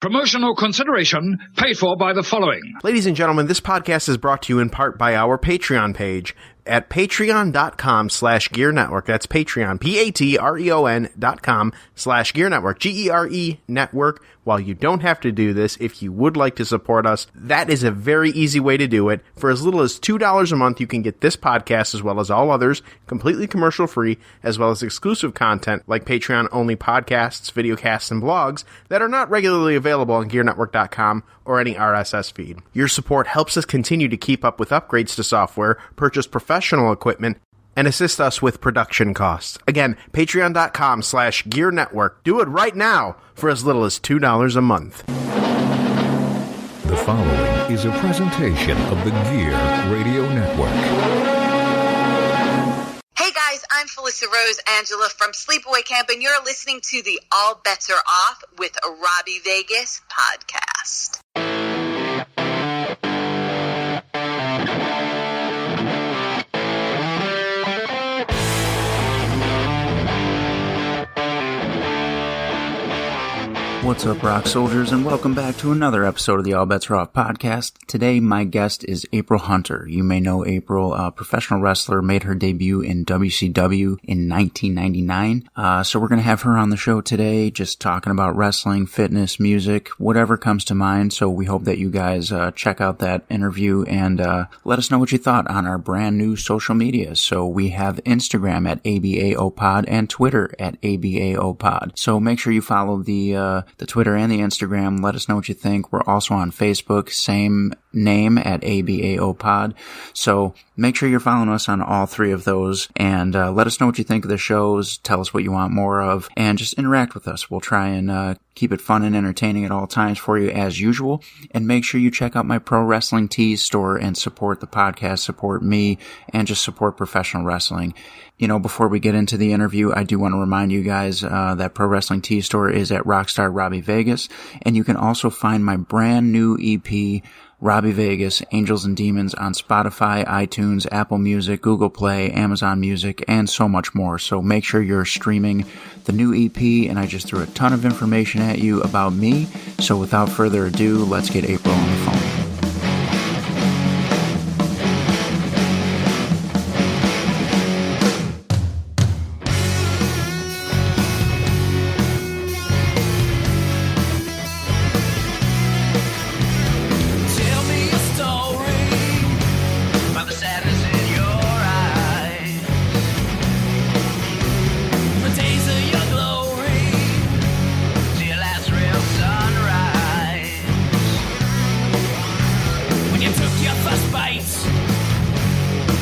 Promotional consideration paid for by the following. Ladies and gentlemen, this podcast is brought to you in part by our Patreon page at patreon.com/Gear Network. That's Patreon, patreon.com/Gear Network, GERE Network. While you don't have to do this, if you would like to support us, that is a very easy way to do it. For as little as $2 a month, you can get this podcast as well as all others completely commercial free, as well as exclusive content like Patreon-only podcasts, videocasts, and blogs that are not regularly available on GearNetwork.com or any RSS feed. Your support helps us continue to keep up with upgrades to software, purchase professional equipment, and assist us with production costs. Again, patreon.com/Gear Network. Do it right now for as little as $2 a month. The following is a presentation of the Gear Radio Network. Hey guys, I'm Felissa Rose Angela from Sleepaway Camp, and you're listening to the All Bets Are Off with Robby Vegas podcast. What's up, rock soldiers, and welcome back to another episode of the All Bets Are Off podcast. Today, my guest is April Hunter. You may know April, a professional wrestler, made her debut in WCW in 1999. So we're going to have her on the show today, just talking about wrestling, fitness, music, whatever comes to mind. So we hope that you guys check out that interview and let us know what you thought on our brand new social media. So we have Instagram at ABAOPod and Twitter at ABAOPod. So make sure you follow the Twitter and the Instagram. Let us know what you think. We're also on Facebook, same name at ABAOPod. So make sure you're following us on all three of those, and let us know what you think of the shows. Tell us what you want more of, and just interact with us. We'll try and keep it fun and entertaining at all times for you as usual. And make sure you check out my Pro Wrestling Tees store and support the podcast, support me, and just support professional wrestling. You know, before we get into the interview, I do want to remind you guys that Pro Wrestling Tees store is at Rockstar Robby Vegas, and you can also find my brand new EP, Robby Vegas, Angels and Demons, on Spotify, iTunes, Apple Music, Google Play, Amazon Music, and so much more. So make sure you're streaming the new EP, and I just threw a ton of information at you about me. So without further ado, let's get April on the phone.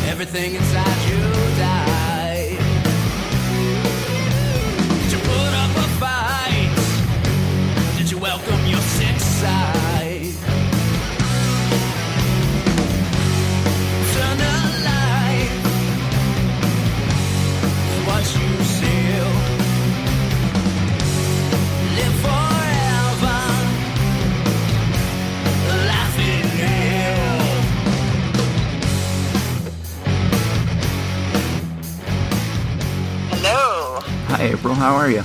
Everything inside you died. Did you put up a fight? Did you welcome your sick side? Turn a light, watch you sail. Live forever, laughing hell. Hello. Hi, April. How are you?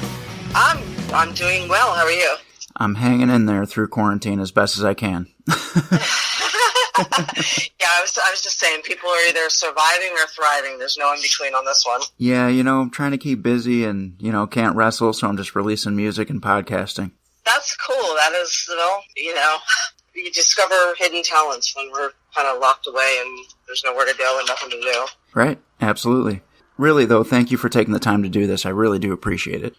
I'm doing well. How are you? I'm hanging in there through quarantine as best as I can. Yeah, I was just saying, people are either surviving or thriving. There's no in between on this one. Yeah, you know, I'm trying to keep busy and, you know, can't wrestle, so I'm just releasing music and podcasting. That's cool. That is, you discover hidden talents when we're kind of locked away and there's nowhere to go and nothing to do. Right, absolutely. Really, though, thank you for taking the time to do this. I really do appreciate it.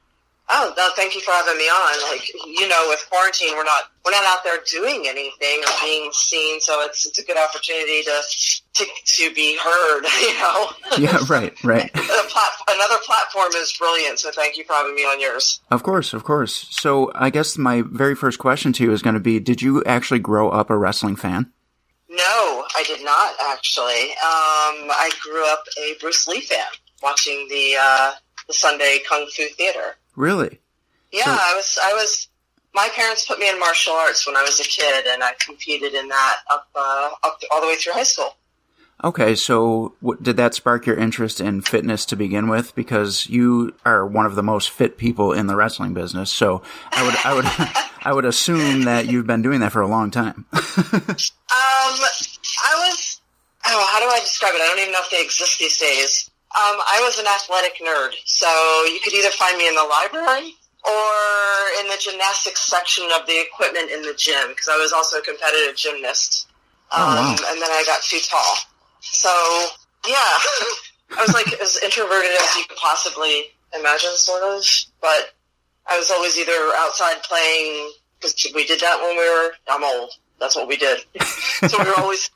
Oh, no, thank you for having me on. Like, you know, with quarantine, we're not out there doing anything or being seen, so it's a good opportunity to be heard, you know? Yeah, right. Another platform is brilliant, so thank you for having me on yours. Of course. So I guess my very first question to you is going to be, did you actually grow up a wrestling fan? No, I did not, actually. I grew up a Bruce Lee fan, watching the Sunday Kung Fu Theater. Really? Yeah, so, I was. My parents put me in martial arts when I was a kid, and I competed in that up all the way through high school. Okay, so did that spark your interest in fitness to begin with? Because you are one of the most fit people in the wrestling business. So I I would assume that you've been doing that for a long time. How do I describe it? I don't even know if they exist these days. I was an athletic nerd, so you could either find me in the library or in the gymnastics section of the equipment in the gym, because I was also a competitive gymnast. Wow. And then I got too tall. So, yeah, I was like as introverted as you could possibly imagine, sort of. But I was always either outside playing, because we did that when I'm old. That's what we did. So we were always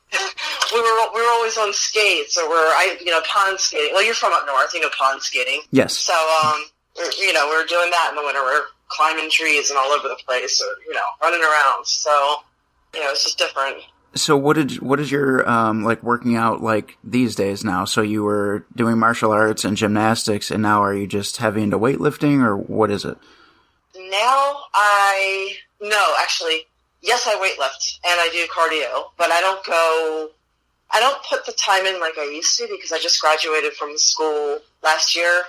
on skates, or pond skating. Well, you're from up north, pond skating. Yes. So, we were doing that in the winter. We're climbing trees and all over the place, or, running around. So, it's just different. So what is your, working out like these days now? So you were doing martial arts and gymnastics, and now are you just heavy into weightlifting, or what is it? Now yes, I weightlift and I do cardio, but I don't put the time in like I used to, because I just graduated from school last year,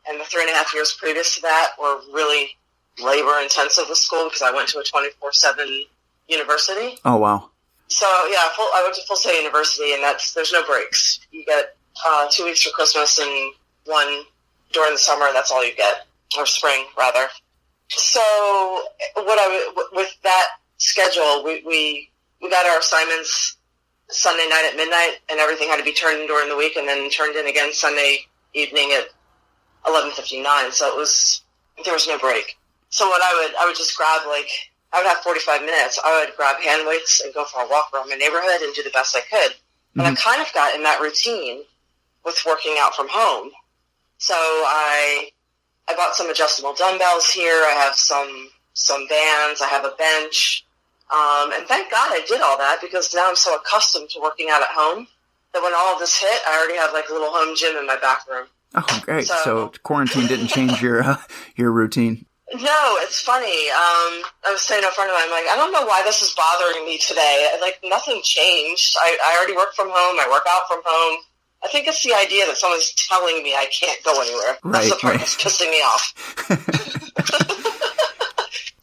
and the 3.5 years previous to that were really labor intensive with school, because I went to a 24/7 university. Oh, wow. So yeah, I went to Full Sail University, and there's no breaks. You get 2 weeks for Christmas and 1 during the summer. That's all you get, or spring rather. So with that schedule, we got our assignments Sunday night at midnight, and everything had to be turned in during the week, and then turned in again Sunday evening at 11:59. So there was no break. So what I would just grab, I would have 45 minutes. I would grab hand weights and go for a walk around my neighborhood and do the best I could. And I kind of got in that routine with working out from home. So I bought some adjustable dumbbells here. I have some bands. I have a bench. And thank God I did all that, because now I'm so accustomed to working out at home that when all of this hit, I already have like a little home gym in my back room. Oh, great. So quarantine didn't change your routine? No, it's funny. I was saying to a friend of mine, I'm like, I don't know why this is bothering me today. Nothing changed. I already work from home. I work out from home. I think it's the idea that someone's telling me I can't go anywhere. That's the part that's pissing me off.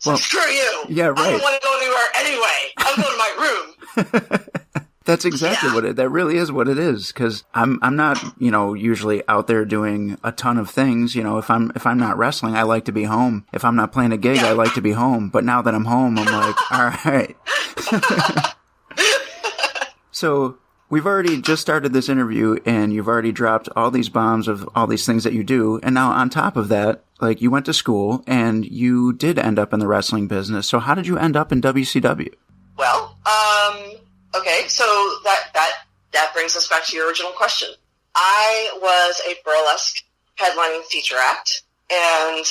Well, screw you. Yeah, right. I don't want to go anywhere anyway. I'm going to my room. That's exactly that really is what it is. Cause I'm not, usually out there doing a ton of things. If I'm not wrestling, I like to be home. If I'm not playing a gig, I like to be home. But now that I'm home, I'm like, all right. So we've already just started this interview, and you've already dropped all these bombs of all these things that you do. And now on top of that, you went to school and you did end up in the wrestling business. So how did you end up in WCW? Well, okay, so that brings us back to your original question. I was a burlesque headlining feature act, and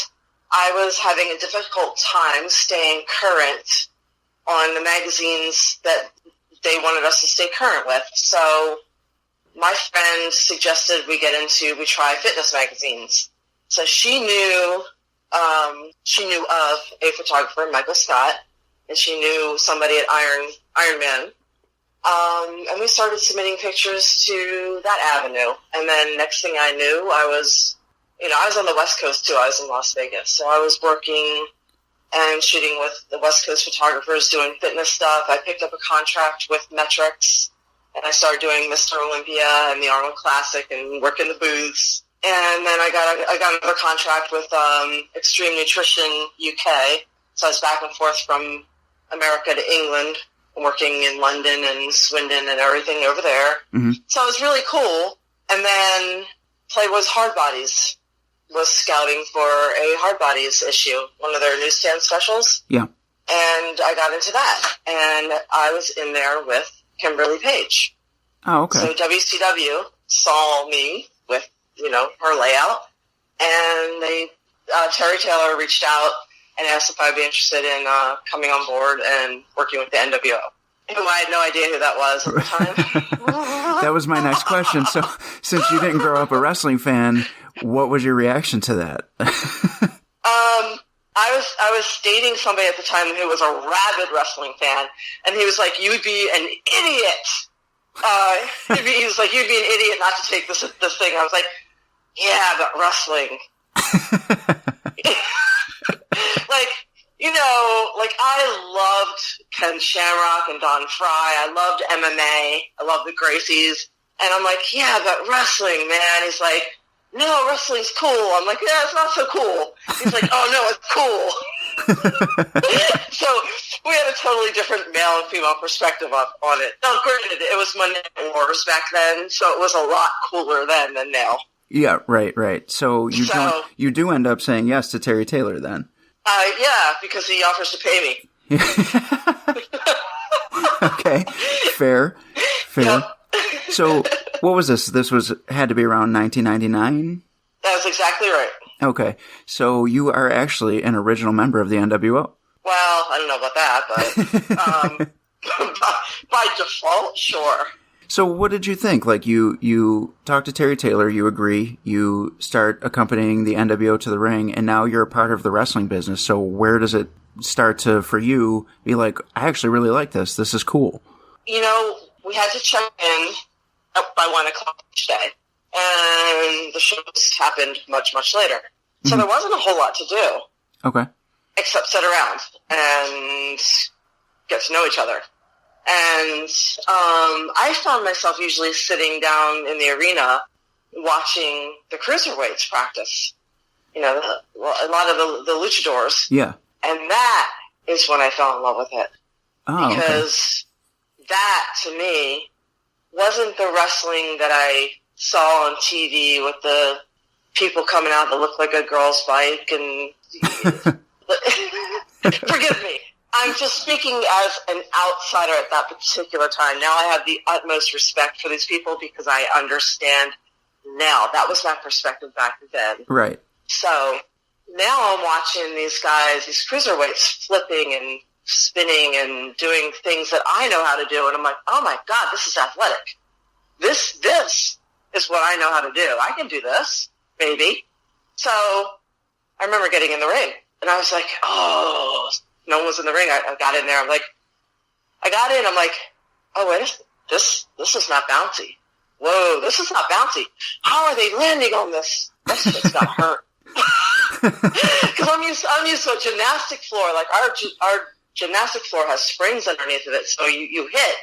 I was having a difficult time staying current on the magazines that they wanted us to stay current with. So my friend suggested we try fitness magazines. So she knew of a photographer, Michael Scott, and she knew somebody at Iron Man. And we started submitting pictures to that avenue. And then next thing I knew, I was on the West Coast too. I was in Las Vegas. So I was working and shooting with the West Coast photographers, doing fitness stuff. I picked up a contract with Metrics, and I started doing Mr. Olympia and the Arnold Classic and working the booths. And then I got another contract with Extreme Nutrition UK. So I was back and forth from America to England, working in London and Swindon and everything over there. Mm-hmm. So it was really cool. And then Playboy's Hard Bodies was scouting for a Hard Bodies issue, one of their newsstand specials. Yeah. And I got into that. And I was in there with Kimberly Page. Oh, okay. So WCW saw me with, her layout. And Terry Taylor reached out and asked if I'd be interested in coming on board and working with the NWO. Who I had no idea who that was at the time. That was my next question. So, since you didn't grow up a wrestling fan, what was your reaction to that? I was dating somebody at the time who was a rabid wrestling fan, and he was like, "You'd be an idiot." He was like, "You'd be an idiot not to take this thing." I was like, "Yeah, but wrestling." like I loved Ken Shamrock and Don Fry. I loved MMA. I loved the Gracies. And I'm like, yeah, but wrestling, man. He's like, no, wrestling's cool. I'm like, yeah, it's not so cool. He's like, oh, no, it's cool. So we had a totally different male and female perspective on it. Now, granted, it was Monday Wars back then, so it was a lot cooler then than now. Yeah, right. So you do end up saying yes to Terry Taylor then? Yeah, because he offers to pay me. Okay, fair. Yep. So what was this? This had to be around 1999? That's exactly right. Okay, so you are actually an original member of the NWO. Well, I don't know about that, but by default, sure. So what did you think? Like you talk to Terry Taylor, you agree, you start accompanying the NWO to the ring, and now you're a part of the wrestling business. So where does it start to, for you, be like, I actually really like this. This is cool. We had to check in by 1 o'clock each day, and the shows happened much, much later. So there wasn't a whole lot to do. Okay. Except sit around and get to know each other. And I found myself usually sitting down in the arena watching the cruiserweights practice. A lot of the luchadors. Yeah. And that is when I fell in love with it. Oh, because that, to me, wasn't the wrestling that I saw on TV with the people coming out that looked like a girl's bike and... Forgive me. I'm just speaking as an outsider at that particular time. Now I have the utmost respect for these people because I understand now. That was my perspective back then. Right. So now I'm watching these guys, these cruiserweights flipping and spinning and doing things that I know how to do. And I'm like, oh my God, this is athletic. This is what I know how to do. I can do this, baby. So I remember getting in the ring and I was like, oh, no one was in the ring. I got in there. I got in. I'm like, oh, wait, this is not bouncy. Whoa, this is not bouncy. How are they landing on this? This just got hurt. Because I'm used to a gymnastic floor. Like our gymnastic floor has springs underneath of it, so you hit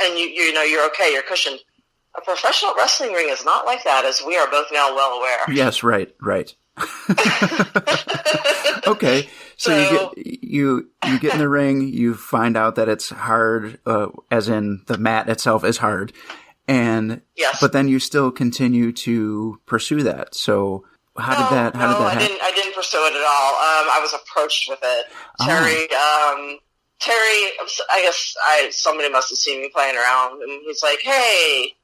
and you're okay. You're cushioned. A professional wrestling ring is not like that, as we are both now well aware. Yes, right. Okay, so you get in the ring, you find out that it's hard, as in the mat itself is hard, and yes. But then you still continue to pursue that. So how did that happen? I didn't pursue it at all. I was approached with it. Terry, I guess somebody must have seen me playing around, and he's like, "Hey,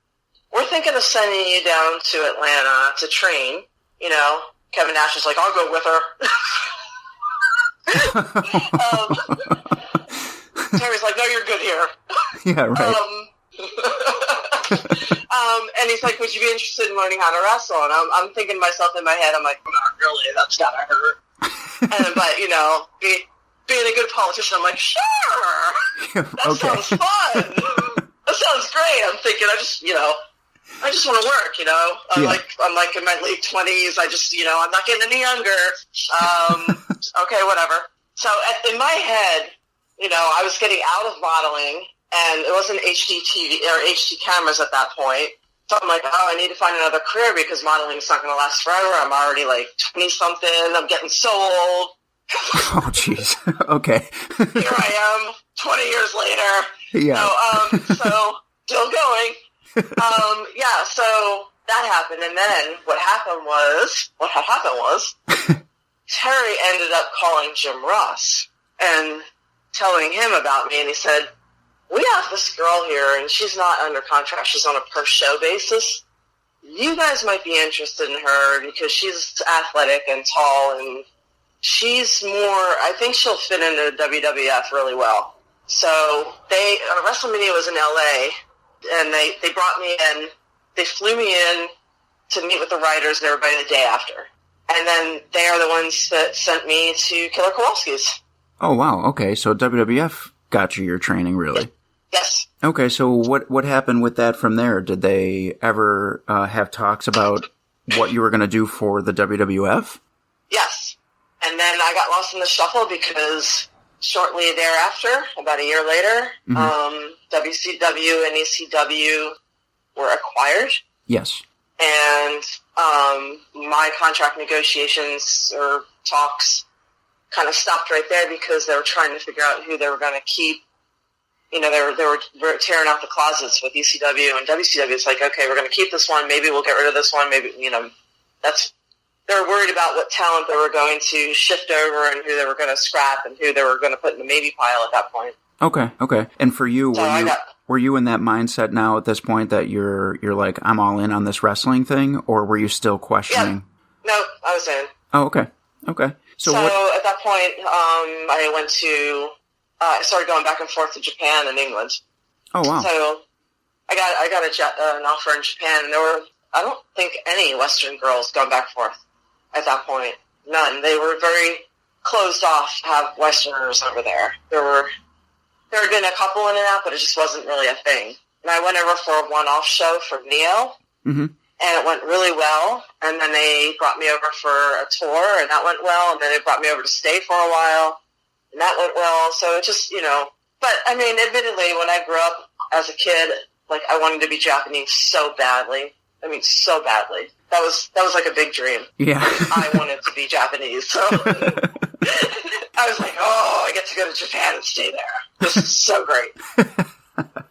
we're thinking of sending you down to Atlanta to train." Kevin Nash is like, "I'll go with her." Terry's like, "No, you're good here." Yeah, right. And he's like, "Would you be interested in learning how to wrestle?" And I'm thinking to myself in my head, I'm like, "Not really. That's gotta hurt." But being a good politician, I'm like, "Sure, that sounds fun. That sounds great." I'm thinking, I just want to work. I'm like in my late 20s. I'm not getting any younger. Okay, whatever. So in my head, I was getting out of modeling, and it wasn't HD TV or HD cameras at that point. So I'm like, oh, I need to find another career because modeling is not going to last forever. I'm already like 20-something. I'm getting so old. Oh, jeez. Okay. Here I am, 20 years later. Yeah. So still going. So that happened, and then what had happened was Terry ended up calling Jim Ross and telling him about me, and he said, "We have this girl here, and she's not under contract. She's on a per show basis. You guys might be interested in her because she's athletic and tall, and she's more, I think she'll fit into WWF really well." So WrestleMania was in LA, and they brought me in. They flew me in to meet with the writers and everybody the day after. And then they are the ones that sent me to Killer Kowalski's. Oh, wow. Okay, so WWF got you your training, really? Yes. Okay, so what happened with that from there? Did they ever have talks about what you were going to do for the WWF? Yes. And then I got lost in the shuffle because shortly thereafter, about a year later, WCW and ECW were acquired. Yes. And my contract negotiations or talks kind of stopped right there because they were trying to figure out who they were going to keep. You know, they were tearing out the closets with ECW and WCW. It's like, okay, we're going to keep this one. Maybe we'll get rid of this one. Maybe, you know, they were worried about what talent they were going to shift over and who they were going to scrap and who they were going to put in the maybe pile at that point. Okay. And for you, So were you in that mindset now at this point that you're like, I'm all in on this wrestling thing, or were you still questioning? Yeah. No, I was in. Oh, okay. So at that point, I started going back and forth to Japan and England. Oh, wow. So I got an offer in Japan, and there were, I don't think, any Western girls going back and forth at that point. None. They were very closed off to have Westerners over there. There had been a couple in and out, but it just wasn't really a thing. And I went over for a one-off show for Neo, and it went really well. And then they brought me over for a tour, and that went well. And then they brought me over to stay for a while, and that went well. So it just, you know. But, I mean, admittedly, when I grew up as a kid, like, I wanted to be Japanese so badly. I mean, so badly. That was like a big dream. Yeah. I wanted to be Japanese, so I was like, oh, I get to go to Japan and stay there. This is so great.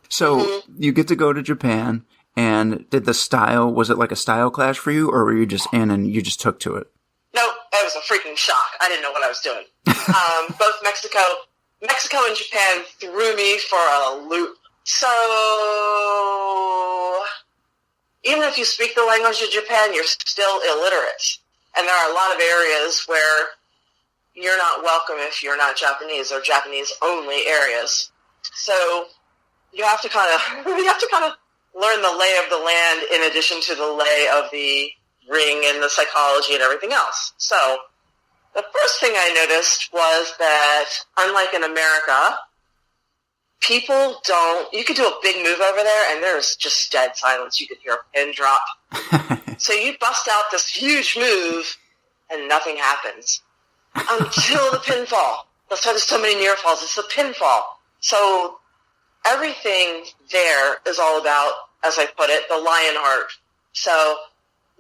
So you get to go to Japan, and was it like a style clash for you, or were you just in and you just took to it? No, it was a freaking shock. I didn't know what I was doing. Both Mexico and Japan threw me for a loop. So even if you speak the language of Japan, you're still illiterate. And there are a lot of areas where you're not welcome if you're not Japanese, or Japanese-only areas. So you have to kind of learn the lay of the land in addition to the lay of the ring and the psychology and everything else. So the first thing I noticed was that, unlike in America, you could do a big move over there and there's just dead silence. You could hear a pin drop. So you bust out this huge move and nothing happens until the pinfall. That's why there's so many near falls. It's the pinfall. So everything there is all about, as I put it, the lion heart. So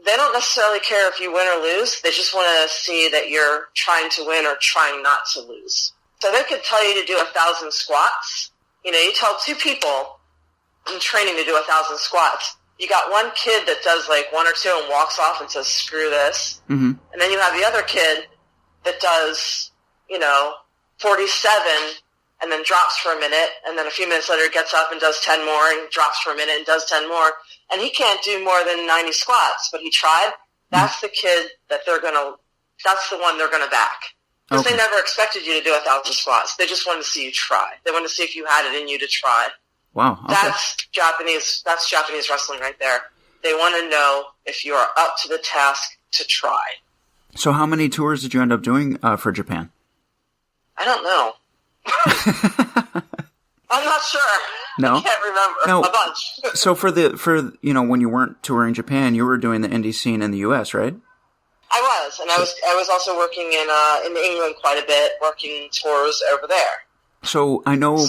they don't necessarily care if you win or lose. They just want to see that you're trying to win or trying not to lose. So they could tell you to do 1,000 squats. You know, you tell two people in training to do 1,000 squats. You got one kid that does like one or two and walks off and says, screw this. And then you have the other kid that does, 47 and then drops for a minute. And then a few minutes later gets up and does 10 more and drops for a minute and does 10 more. And he can't do more than 90 squats, but he tried. That's the kid that that's the one they're going to back. Because they never expected you to do 1,000 squats. They just wanted to see you try. They wanted to see if you had it in you to try. Wow. Okay. That's Japanese wrestling right there. They want to know if you are up to the task to try. So how many tours did you end up doing for Japan? I don't know. I'm not sure. No? I can't remember. No. A bunch. So when you weren't touring Japan, you were doing the indie scene in the U.S., right? I was, and I was also working in England quite a bit, working tours over there. So I know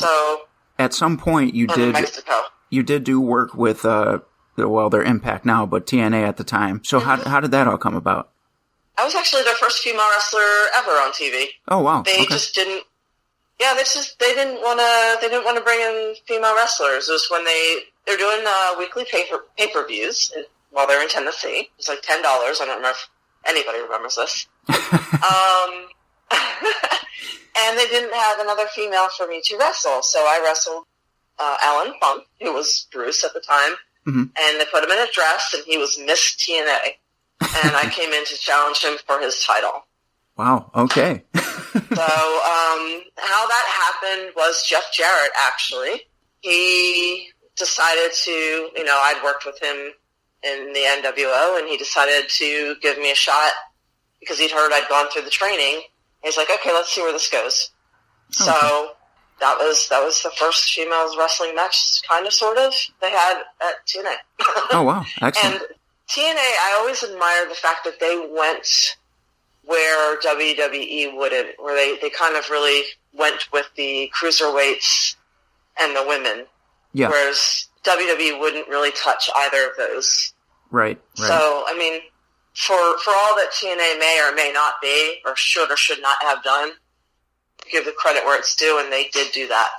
at some point you did Mexico. You did do work with their Impact now, but TNA at the time. So how did that all come about? I was actually their first female wrestler ever on TV. Oh wow! They just didn't. Yeah, they didn't want to bring in female wrestlers. It was when they're doing weekly pay-per-views while they're in Tennessee. It was like $10. I don't remember if anybody remembers this. And they didn't have another female for me to wrestle, so I wrestled Alan Funk, who was Bruce at the time, and they put him in a dress, and he was Miss TNA, and I came in to challenge him for his title. Wow, okay. So how that happened was Jeff Jarrett, actually. He decided to, I'd worked with him in the NWO, and he decided to give me a shot because he'd heard I'd gone through the training. He's like, okay, let's see where this goes. Okay. So that was the first females wrestling match, kind of, sort of, they had at TNA. Oh, wow. Excellent. And TNA, I always admired the fact that they went where WWE wouldn't, where they kind of really went with the cruiserweights and the women. Yeah. Whereas WWE wouldn't really touch either of those. Right. So, I mean, for all that TNA may or may not be, or should not have done, give the credit where it's due, and they did do that.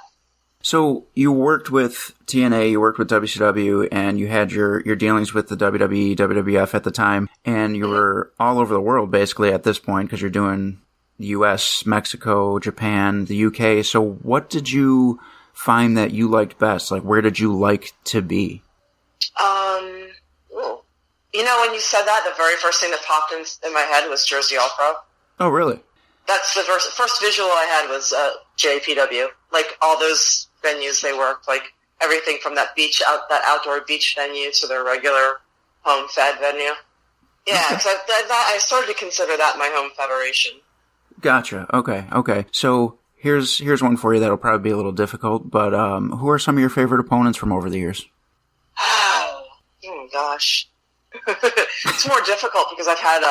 So you worked with TNA, you worked with WCW, and you had your dealings with the WWE, WWF at the time, and you were all over the world basically at this point because you're doing the US, Mexico, Japan, the UK. So what did you find that you liked best? Like, where did you like to be? You know, when you said that, the very first thing that popped in my head was Jersey All Pro. Oh, really? That's the first visual I had was JPW. Like, all those venues they worked, like everything from that outdoor beach venue to their regular home fed venue. Yeah, because I started to consider that my home federation. Gotcha. Okay. So here's one for you that'll probably be a little difficult, but who are some of your favorite opponents from over the years? Oh gosh. It's more difficult because I've had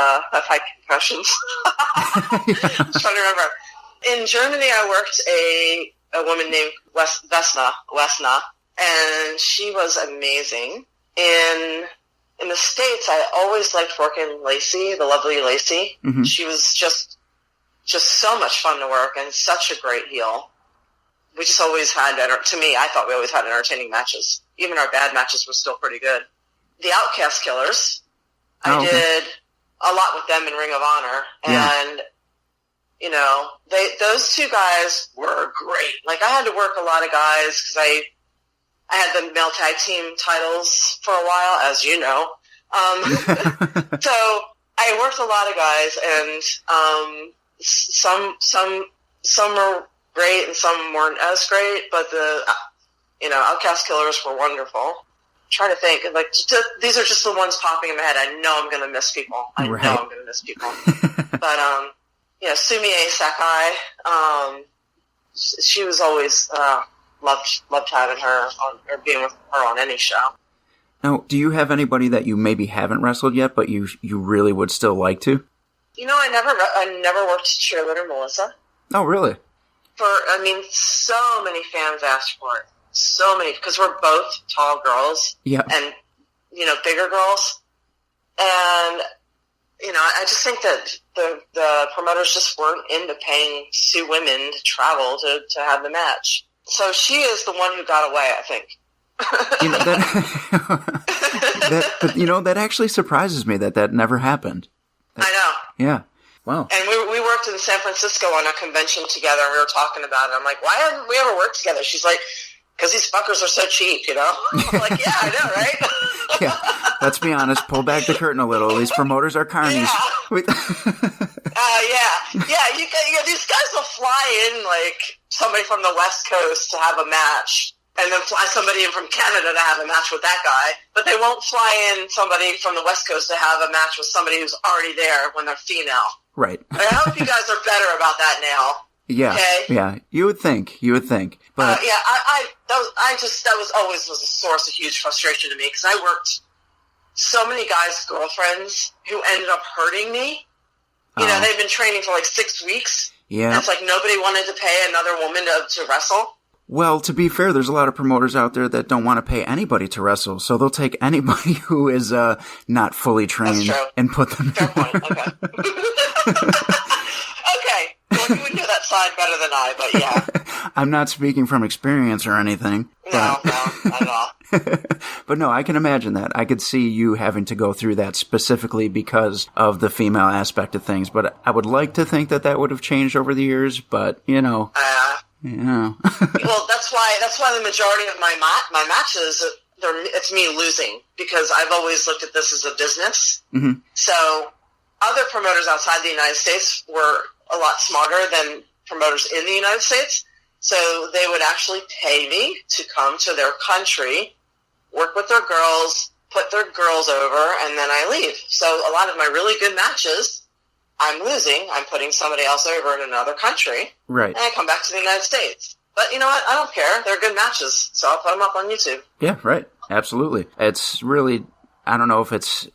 concussions. I'm trying to remember. In Germany, I worked a woman named Wesna, and she was amazing. In the States, I always liked working Lacey, the lovely Lacey. Mm-hmm. She was just so much fun to work and such a great heel. We just always had, to me, I thought we always had entertaining matches. Even our bad matches were still pretty good. The Outcast Killers, I did a lot with them in Ring of Honor, and you know, those two guys were great. Like, I had to work a lot of guys because I had the male tag team titles for a while, as you know. So I worked a lot of guys, and some were great and some weren't as great. But the Outcast Killers were wonderful. Try to think, like, these are just the ones popping in my head. I know I'm going to miss people. But, Sumie Sakai, she was always, loved having her or being with her on any show. Now, do you have anybody that you maybe haven't wrestled yet, but you really would still like to? You know, I never worked cheerleader Melissa. Oh, really? So many fans asked for it. So many, because we're both tall girls, and bigger girls, and I just think that the promoters just weren't into paying 2 women to travel to have the match. So she is the one who got away, I think. That actually surprises me that never happened. I know. Yeah. Wow. And we worked in San Francisco on a convention together, and we were talking about it. I'm like, why haven't we ever worked together? She's like, because these fuckers are so cheap, you know? I'm like, yeah, I know, right? Yeah, let's be honest. Pull back the curtain a little. These promoters are carnies. Yeah. These guys will fly in, like, somebody from the West Coast to have a match, and then fly somebody in from Canada to have a match with that guy, but they won't fly in somebody from the West Coast to have a match with somebody who's already there when they're female. Right. I hope you guys are better about that now. Yeah. Okay? Yeah. You would think. But that was always a source of huge frustration to me because I worked so many guys' girlfriends who ended up hurting me. They've been training for like 6 weeks. Yeah. And it's like nobody wanted to pay another woman to wrestle. Well, to be fair, there's a lot of promoters out there that don't want to pay anybody to wrestle, so they'll take anybody who is not fully trained and put them. Fair point. Okay. Okay. Well, you would know that side better than I, but yeah. I'm not speaking from experience or anything. No, not at all. But no, I can imagine that. I could see you having to go through that specifically because of the female aspect of things. But I would like to think that would have changed over the years. But Well, that's why the majority of my matches it's me losing because I've always looked at this as a business. Mm-hmm. So other promoters outside the United States were a lot smarter than promoters in the United States. So they would actually pay me to come to their country, work with their girls, put their girls over, and then I leave. So a lot of my really good matches, I'm losing. I'm putting somebody else over in another country. Right. And I come back to the United States. But you know what? I don't care. They're good matches, so I'll put them up on YouTube. Yeah, right. Absolutely. It's really, I don't know if it's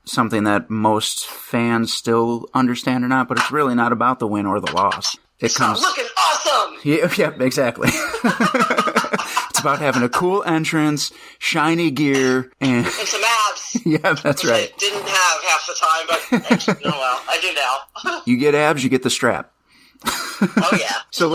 something that most fans still understand or not, but it's really not about the win or the loss. It's not looking awesome! Yeah, exactly. It's about having a cool entrance, shiny gear, and some abs. Yeah, that's which right. I didn't have half the time, but actually, oh well, I do now. You get abs, you get the strap. Oh yeah. So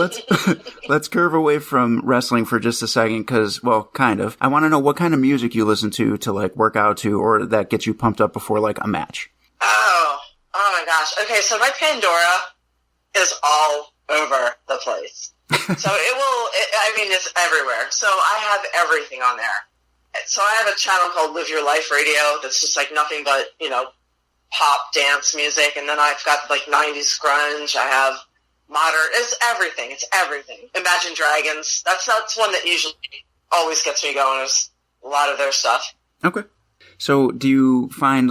let's curve away from wrestling for just a second, because, well, kind of. I want to know what kind of music you listen to like work out to, or that gets you pumped up before like a match. Oh my gosh. Okay, so my Pandora is all over the place. So it's everywhere. So I have everything on there. So I have a channel called Live Your Life Radio that's just like nothing but, pop dance music. And then I've got like 90s grunge. I have modern. It's everything. Imagine Dragons. That's one that usually always gets me going, is a lot of their stuff. Okay. So do you find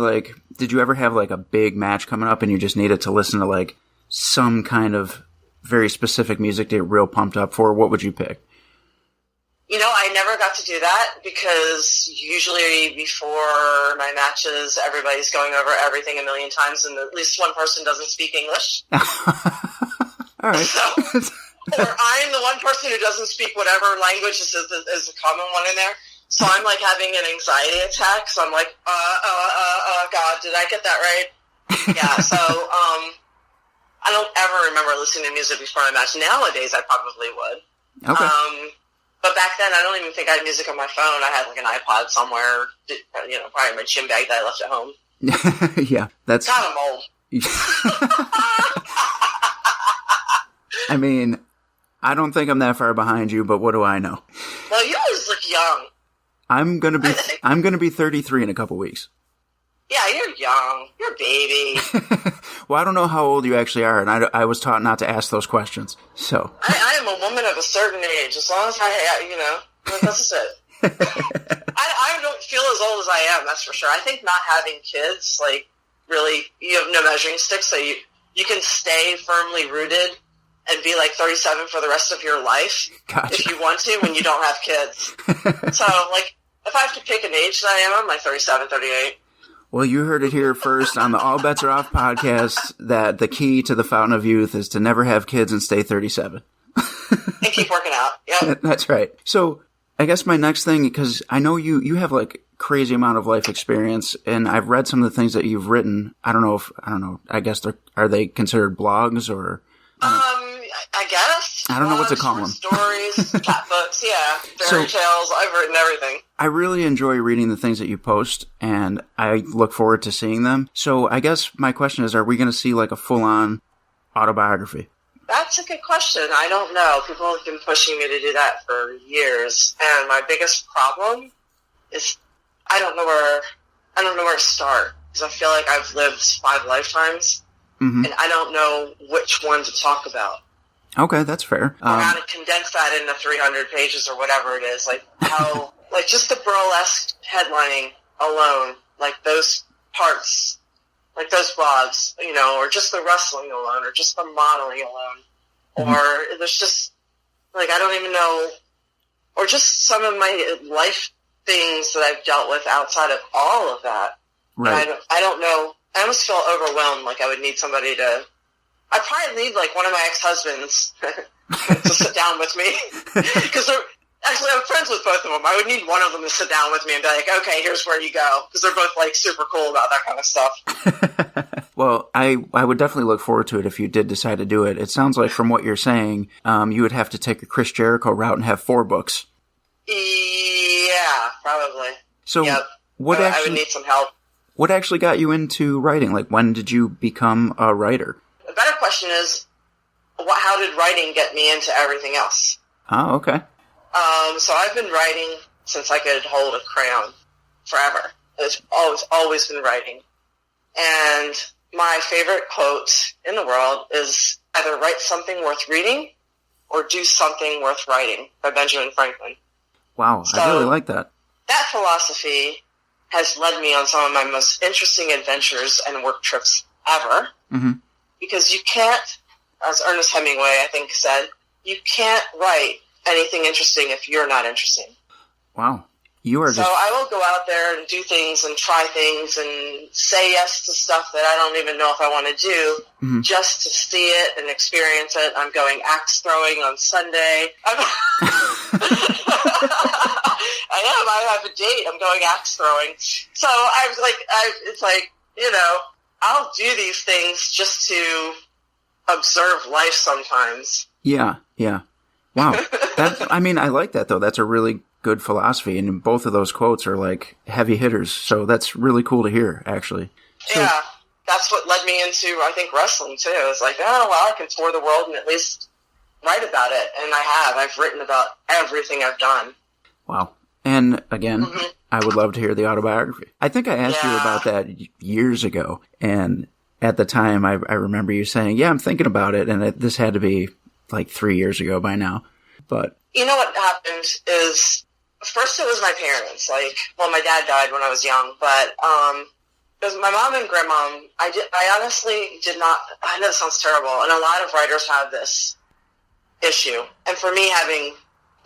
did you ever have like a big match coming up and you just needed to listen to like some kind of very specific music to get real pumped up for? What would you pick? I never got to do that because usually before my matches, everybody's going over everything a million times and at least one person doesn't speak English. All right. Or I'm the one person who doesn't speak whatever language is a common one in there. So I'm like having an anxiety attack. So I'm like, God, did I get that right? Yeah. So, I don't ever remember listening to music before my match. Nowadays, I probably would. Okay. But back then, I don't even think I had music on my phone. I had like an iPod somewhere, probably my gym bag that I left at home. Yeah, that's... God, I'm old. I mean, I don't think I'm that far behind you, but what do I know? Well, you always look young. I'm gonna be 33 in a couple weeks. Yeah, you're young. You're a baby. Well, I don't know how old you actually are, and I was taught not to ask those questions. So I am a woman of a certain age. As long as that's it. I don't feel as old as I am. That's for sure. I think not having kids, like, really, you have no measuring stick, so you can stay firmly rooted and be like 37 for the rest of your life. Gotcha. If you want to when you don't have kids. So, like, if I have to pick an age that I am, I'm like 37, 38. Well, you heard it here first on the All Bets Are Off podcast that the key to the fountain of youth is to never have kids and stay 37. And keep working out. Yep. That's right. So I guess my next thing, because I know you have like crazy amount of life experience, and I've read some of the things that you've written. I don't know. I guess are they considered blogs or? I guess. I don't know what to call them. Stories, cat books, yeah. Fairy tales. I've written everything. I really enjoy reading the things that you post, and I look forward to seeing them. So I guess my question is, are we going to see like a full-on autobiography? That's a good question. I don't know. People have been pushing me to do that for years, and my biggest problem is I don't know where to start, because I feel like I've lived 5 lifetimes, and I don't know which one to talk about. Okay, that's fair. Or how to condense that into 300 pages or whatever it is. Like how, like just the burlesque headlining alone, like those parts, like those blogs, or just the wrestling alone, or just the modeling alone, or there's just, like, I don't even know, or just some of my life things that I've dealt with outside of all of that. Right. I don't know. I almost feel overwhelmed, like I would need somebody to, I'd probably need, like, one of my ex-husbands to sit down with me. Because actually, I'm friends with both of them. I would need one of them to sit down with me and be like, okay, here's where you go. Because they're both, like, super cool about that kind of stuff. Well, I would definitely look forward to it if you did decide to do it. It sounds like, from what you're saying, you would have to take a Chris Jericho route and have 4 books. Yeah, probably. So yep. I would need some help. What actually got you into writing? Like, when did you become a writer? The better question is, how did writing get me into everything else? Oh, okay. So I've been writing since I could hold a crayon, forever. It's always been writing. And my favorite quote in the world is either write something worth reading or do something worth writing, by Benjamin Franklin. Wow, I really like that. That philosophy has led me on some of my most interesting adventures and work trips ever. Mm-hmm. Because you can't, as Ernest Hemingway, I think, said, you can't write anything interesting if you're not interesting. Wow. You are So I will go out there and do things and try things and say yes to stuff that I don't even know if I want to do just to see it and experience it. I'm going axe throwing on Sunday. I have a date. I'm going axe throwing. So I was like, it's like, I'll do these things just to observe life sometimes. Yeah. Wow. I like that though. That's a really good philosophy. And both of those quotes are like heavy hitters. So that's really cool to hear, actually. Yeah. That's what led me into, I think, wrestling too. It's like, oh, well, I can tour the world and at least write about it. And I've written about everything I've done. Wow. And again, I would love to hear the autobiography. I think I asked you about that years ago. And at the time, I remember you saying, yeah, I'm thinking about it. And this had to be like 3 years ago by now. But you know what happened is, first it was my parents. My dad died when I was young, but it was my mom and grandmom. I honestly did not. I know it sounds terrible, and a lot of writers have this issue. And for me, having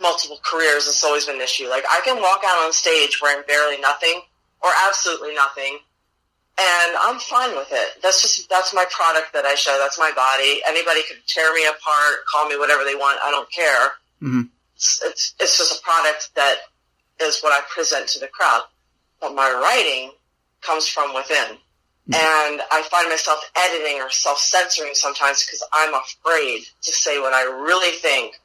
multiple careers has always been an issue. Like, I can walk out on stage wearing barely nothing or absolutely nothing, and I'm fine with it. That's my product that I show. That's my body. Anybody could tear me apart, call me whatever they want. I don't care. It's just a product that is what I present to the crowd. But my writing comes from within. And I find myself editing or self-censoring sometimes because I'm afraid to say what I really think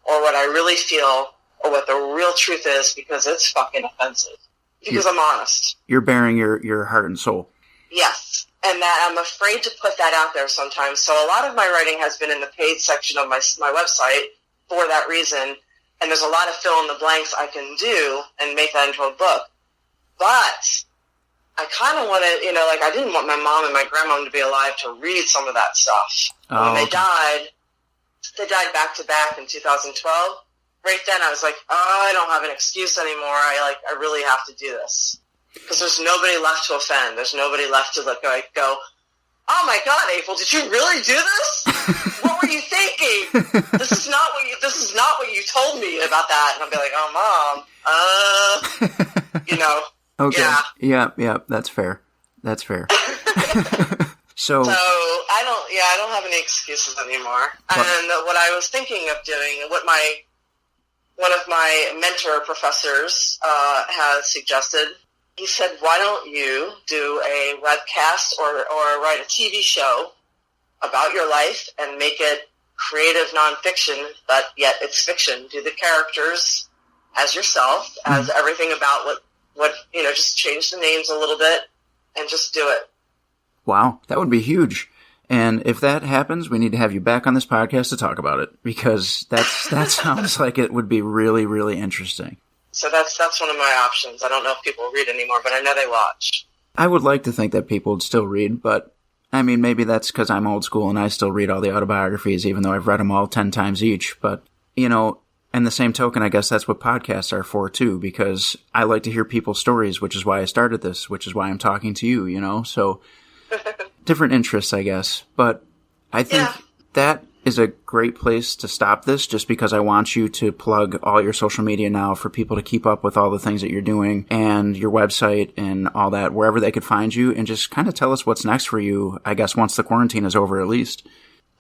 or what I really feel or what the real truth is, because it's fucking offensive. Because I'm honest. You're bearing your heart and soul. Yes. And that I'm afraid to put that out there sometimes. So a lot of my writing has been in the paid section of my website for that reason. And there's a lot of fill in the blanks I can do and make that into a book. But I kind of want to, I didn't want my mom and my grandmom to be alive to read some of that stuff. When they died back to back in 2012. Right then I was like, oh, I don't have an excuse anymore. I really have to do this. Because there's nobody left to offend. There's nobody left to go, oh my God, April, did you really do this? What were you thinking? This is not what you told me about that. And I'll be like, oh, Mom, Okay. Yeah. Yeah, that's fair. So I don't have any excuses anymore. And what I was thinking of doing, what one of my mentor professors has suggested, he said, why don't you do a webcast or write a TV show about your life and make it creative nonfiction, but yet it's fiction. Do the characters as yourself, as everything about what just change the names a little bit and just do it. Wow, that would be huge. And if that happens, we need to have you back on this podcast to talk about it, because that sounds like it would be really, really interesting. So that's one of my options. I don't know if people read anymore, but I know they watch. I would like to think that people would still read, but I mean, maybe that's because I'm old school and I still read all the autobiographies, even though I've read them all 10 times each. But, and the same token, I guess that's what podcasts are for too, because I like to hear people's stories, which is why I started this, which is why I'm talking to you, so different interests, I guess. But I think that is a great place to stop this, just because I want you to plug all your social media now for people to keep up with all the things that you're doing and your website and all that, wherever they could find you, and just kind of tell us what's next for you, I guess, once the quarantine is over at least.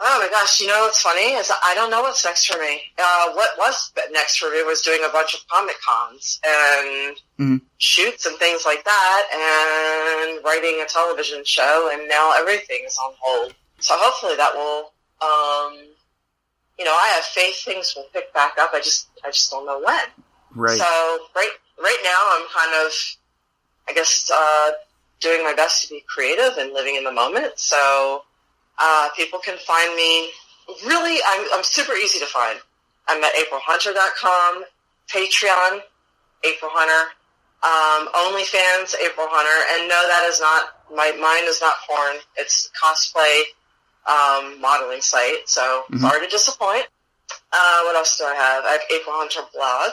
Oh my gosh, what's funny is I don't know what's next for me. What was next for me was doing a bunch of Comic Cons and shoots and things like that, and writing a television show, and now everything is on hold. So hopefully that will, I have faith things will pick back up. I just don't know when. Right. So right now I'm kind of, I guess, doing my best to be creative and living in the moment. So people can find me. Really, I'm super easy to find. I'm at aprilhunter.com, Patreon, April Hunter, OnlyFans, April Hunter, and no, that is not mine is not porn. It's cosplay modeling site. So sorry to disappoint. What else do I have? I have April Hunter blog,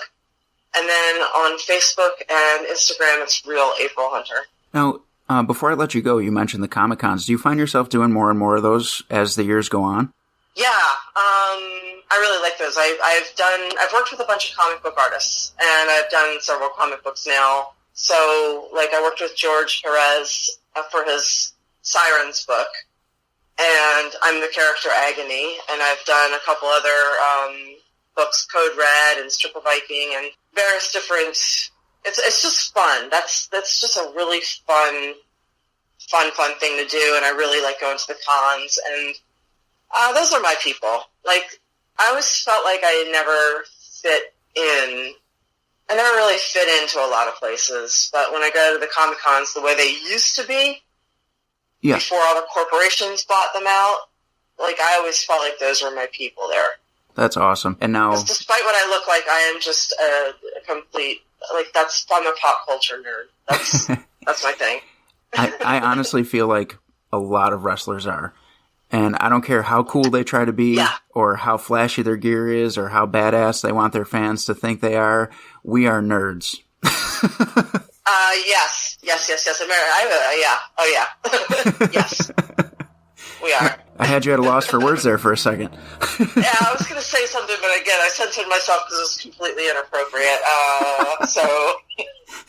and then on Facebook and Instagram, it's Real April Hunter. Now, before I let you go, you mentioned the Comic Cons. Do you find yourself doing more and more of those as the years go on? Yeah, I really like those. I've worked with a bunch of comic book artists, and I've done several comic books now. So, like, I worked with George Perez for his Sirens book, and I'm the character Agony, and I've done a couple other books, Code Red and Stripper Viking, and various different. It's just fun. That's just a really fun thing to do, and I really like going to the cons, and those are my people. Like, I always felt like I never fit in. I never really fit into a lot of places, but when I go to the Comic Cons the way they used to be, before all the corporations bought them out, like, I always felt like those were my people there. That's awesome. And now, despite what I look like, I am just a complete, like, I'm a pop culture nerd. That's my thing. I honestly feel like a lot of wrestlers are. And I don't care how cool they try to be, or how flashy their gear is, or how badass they want their fans to think they are. We are nerds. Yes. Yes. We are. I had you at a loss for words there for a second. Yeah, I was going to say something, but again, I censored myself because it was completely inappropriate. So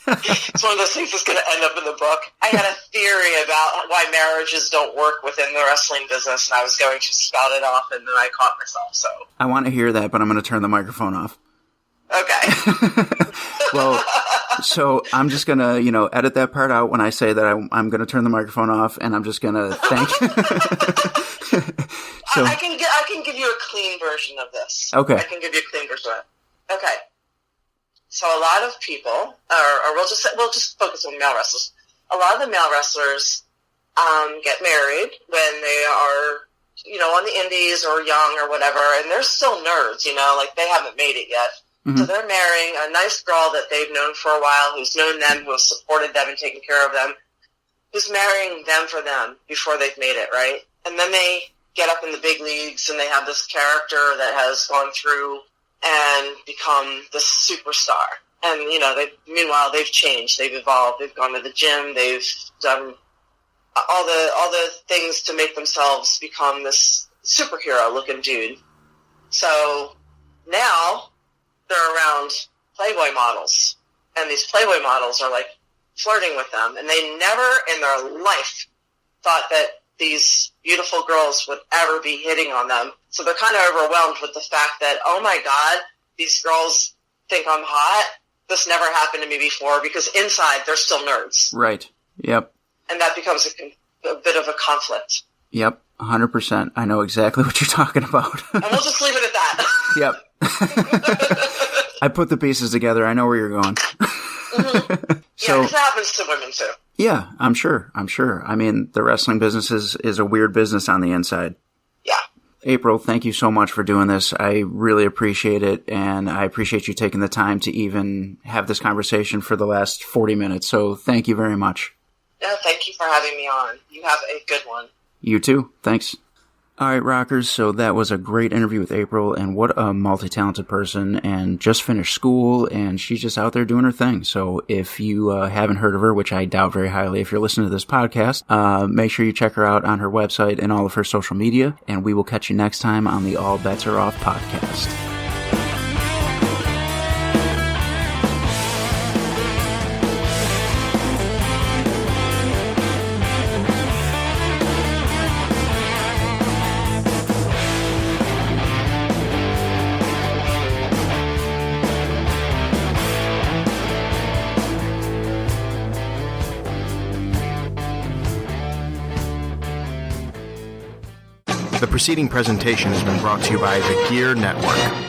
it's one of those things that's going to end up in the book. I had a theory about why marriages don't work within the wrestling business, and I was going to spout it off, and then I caught myself. So I want to hear that, but I'm going to turn the microphone off. Okay. Well, so I'm just going to, edit that part out when I say that I'm going to turn the microphone off, and I'm just going to thank So I can give you a clean version of this. Okay. I can give you a clean version of it. Okay. So a lot of people, or we'll just focus on male wrestlers. A lot of the male wrestlers get married when they are, on the indies or young or whatever, and they're still nerds, like they haven't made it yet. Mm-hmm. So they're marrying a nice girl that they've known for a while, who's known them, who has supported them and taken care of them, who's marrying them for them before they've made it, right? And then they get up in the big leagues and they have this character that has gone through and become the superstar. And, meanwhile, they've changed, they've evolved, they've gone to the gym, they've done all the things to make themselves become this superhero-looking dude. So now they're around Playboy models, and these Playboy models are, like, flirting with them, and they never in their life thought that these beautiful girls would ever be hitting on them. So they're kind of overwhelmed with the fact that, oh my God, these girls think I'm hot. This never happened to me before, because inside they're still nerds. Right. Yep. And that becomes a bit of a conflict. Yep. 100%. I know exactly what you're talking about. And we'll just leave it at that. Yep. I put the pieces together. I know where you're going. Mm-hmm. So, because it happens to women too. Yeah, I'm sure. I mean, the wrestling business is a weird business on the inside. Yeah. April, thank you so much for doing this. I really appreciate it, and I appreciate you taking the time to even have this conversation for the last 40 minutes. So thank you very much. Yeah, thank you for having me on. You have a good one. You too. Thanks. All right, rockers, so that was a great interview with April, and what a multi-talented person, and just finished school, and she's just out there doing her thing. So if you haven't heard of her, which I doubt very highly if you're listening to this podcast, make sure you check her out on her website and all of her social media, and we will catch you next time on the All Bets Are Off podcast. The preceding presentation has been brought to you by the Gear Network.